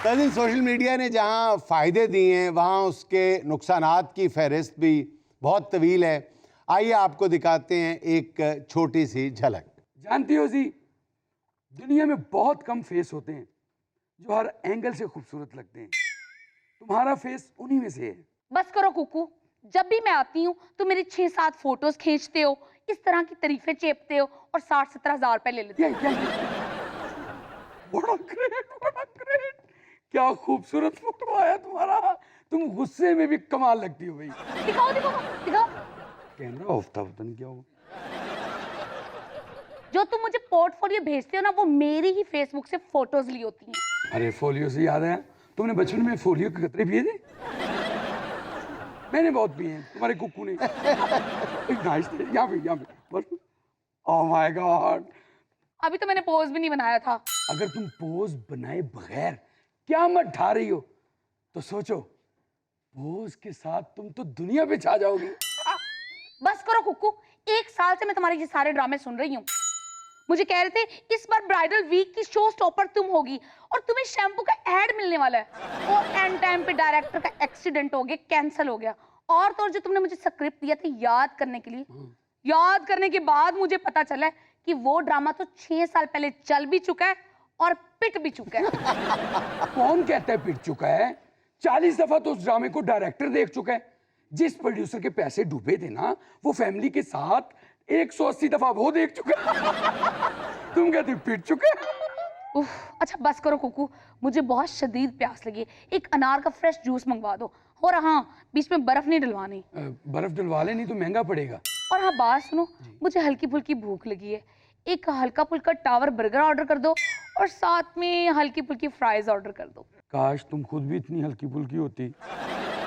कल social media ने जहां फायदे दिए हैं वहां उसके नुकसानात की फहरिस्त भी बहुत तवील है। आइए आपको दिखाते हैं एक छोटी सी झलक। जानती हो जी, दुनिया में बहुत कम फेस होते हैं जो हर एंगल से खूबसूरत लगते हैं। तुम्हारा फेस उन्हीं में से है। बस करो कुकू, जब भी मैं आती हूँ तो मेरी 6-7 फोटोज खींचते हो, इस तरह की तारीफें चेपते हो और 60-70 हजार रुपए ले लेते हो। बड़ा ग्रेट, क्या खूबसूरत फोटो आया तुम्हारा। तुम गुस्से में भी कमाल लगती हो भाई। दिखाओ दिखाओ दिखाओ। कैमरा ऑफ था, पता नहीं क्या हुआ। जो तुम मुझे पोर्टफोलियो भेजते हो ना, वो मेरी ही फेसबुक से फोटोज ली होती हैं। अरे फोलियो से याद आया, तुमने बचपन में फोलियो के कतरे पिए थे? मैंने बहुत पिए हैं, तुम्हारे कुक्कू ने। नाइस थे, यहाँ पे बस। ओह माय गॉड, अभी तो मैंने पोज भी नहीं बनाया था। अगर तुम पोज बनाए बगैर क्या मत ढा रही हो तो सोचो, पोज के साथ तुम तो दुनिया पे छा जाओगी। बस करो कुक्कू, 1 साल से मैं तुम्हारे ये सारे ड्रामे सुन रही हूँ। मुझे कह रहे थे इस बार ब्राइडल वीक की शो स्टॉपर तुम होगी और तुम्हें शैम्पू का ऐड मिलने वाला है, और एंड टाइम पे डायरेक्टर का एक्सीडेंट हो गया, कैंसिल हो गया। और तो और जो तुमने मुझे स्क्रिप्ट दिया था याद करने के लिए, याद करने के बाद मुझे पता चला है कि वो ड्रामा तो 6 साल पहले चल भी चुका है और पिट भी चुका है। कौन कहता है पिट चुका है? 40 दफा तो उस ड्रामे को डायरेक्टर देख चुका है। जिस प्रोड्यूसर के पैसे डूबे थे ना, वो फैमिली के साथ 180 दफा वो देख चुका है। तुम कहती पिट चुका है? अच्छा बस करो कुकू, मुझे बहुत शदीद प्यास लगी है। एक अनार का फ्रेश जूस मंगवा दो, और हाँ बीच में बर्फ नहीं डलवानी। बर्फ डलवा ले, नहीं तो महंगा पड़ेगा। और हाँ बात सुनो, मुझे हल्की फुल्की भूख लगी है, एक हल्का फुल्का टावर बर्गर ऑर्डर कर दो और साथ में हल्की फुल्की फ्राइज ऑर्डर कर दो। काश तुम खुद भी इतनी हल्की फुल्की होती।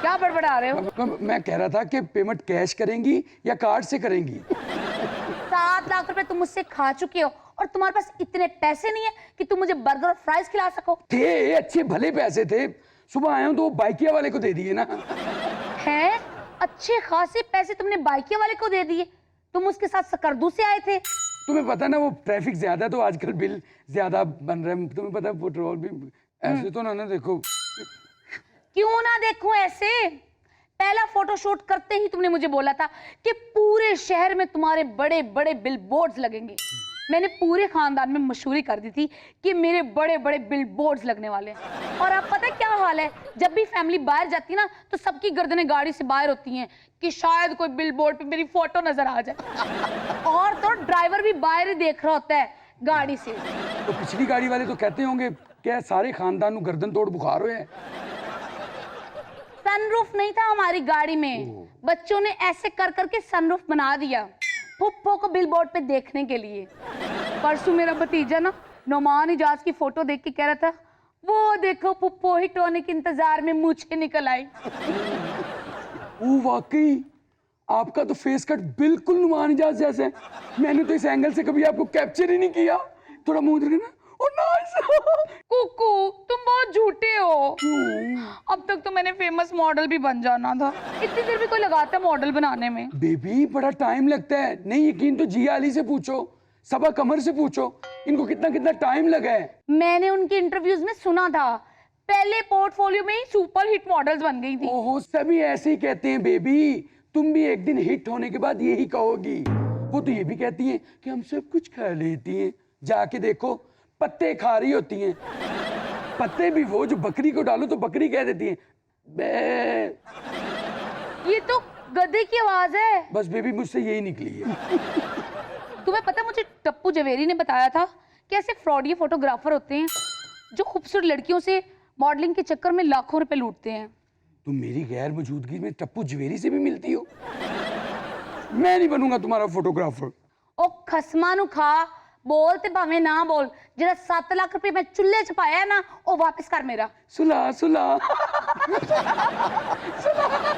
क्या बड़बड़ा रहे हो? मैं कह रहा था कि पेमेंट कैश करेंगी या कार्ड से करेंगी? 7 लाख रुपए तुम मुझसे खा चुके हो और तुम्हारे पास इतने पैसे नहीं है कि तुम मुझे बर्गर और फ्राइज खिला सको। थे अच्छे भले पैसे थे, सुबह आया हूं तो बाइकिया वाले को दे दिए ना। हैं? अच्छे खासे पैसे तुमने बाइकिया वाले को दे दिए? तुम उसके साथ सकरदू से आए थे? तुम्हें पता ना, वो ट्रैफिक ज्यादा तो आजकल बिल ज्यादा बन रहे हैं। तुम्हें पता है पेट्रोल भी ऐसे तो ना देखो। क्यों ना देखूं ऐसे? पहला फोटोशूट करते ही तुमने मुझे बोला था कि पूरे शहर में तुम्हारे बड़े बड़े बिलबोर्ड्स लगेंगे। मैंने पूरे खानदान में मशहूरी कर दी थी कि मेरे बड़े बड़े बिलबोर्ड्स लगने वाले हैं। और अब पता है क्या हाल है, जब भी फैमिली बाहर जाती है ना, तो सबकी गर्दनें गाड़ी से बाहर होती हैं कि शायद कोई बिलबोर्ड पे मेरी फोटो नजर आ जाए। और तो ड्राइवर भी बाहर ही देख रहा होता है गाड़ी से। तो पिछली गाड़ी वाले तो कहते होंगे क्या सारे खानदान को गर्दन तोड़ बुखार हुए है। सनरूफ नहीं था हमारी गाड़ी में, बच्चों ने ऐसे कर करके सनरूफ बना दिया पुप्पो को बिलबोर्ड पे देखने के लिए। परसों मेरा भतीजा ना नोमान इजाज की फोटो देख के कह रहा था, वो देखो पुप्पो हिट होने के इंतजार में मूंछें निकल आई। ओ वाकई आपका तो फेस कट बिल्कुल नुमान इजाज जैसा है। मैंने तो इस एंगल से कभी आपको कैप्चर ही नहीं किया। थोड़ा मुंह देखना। ओ नाइस। कुकू तुम बहुत झूठे हो। अब तक तो मैंने फेमस मॉडल भी बन जाना था, इतनी देर भी कोई लगाता है मॉडल बनाने में? बेबी बड़ा टाइम लगता है। नहीं यकीन तो जिया अली से पूछो, सबा कमर से पूछो, इनको कितना कितना टाइम लगा है। मैंने उनके इंटरव्यूज में सुना था पहले पोर्टफोलियो में ही सुपर हिट मॉडल्स बन गई थी। ओहो सभी ऐसे ही कहते हैं बेबी, तुम भी एक दिन हिट होने के बाद यही कहोगी। वो तो ये भी कहती हैं कि हम सब कुछ खा लेती हैं, जाके देखो पत्ते खा रही होती हैं। पत्ते भी वो जो बकरी को डालो तो बकरी कह देती है बे। ये तो गधे की आवाज है। बस बेबी मुझसे यही निकली है। तुम्हें पता, मुझे टप्पू जवेरी ने बताया था कि ऐसे फ्रॉडी फोटोग्राफर होते हैं जो खूबसूरत लड़कियों से मॉडलिंग के चक्कर में लाखों रुपए लूटते हैं। तुम मेरी गैर मौजूदगी में टप्पू जवेरी से भी मिलती हो? मैं नहीं बनूंगा तुम्हारा फोटोग्राफर। ओ खसमानु खा, बोल ते भावे ना बोल, जरा 7 लाख रुपए मैं चुल्ले च पाया है ना, ओ वापस कर मेरा। सुला सुला। सुला।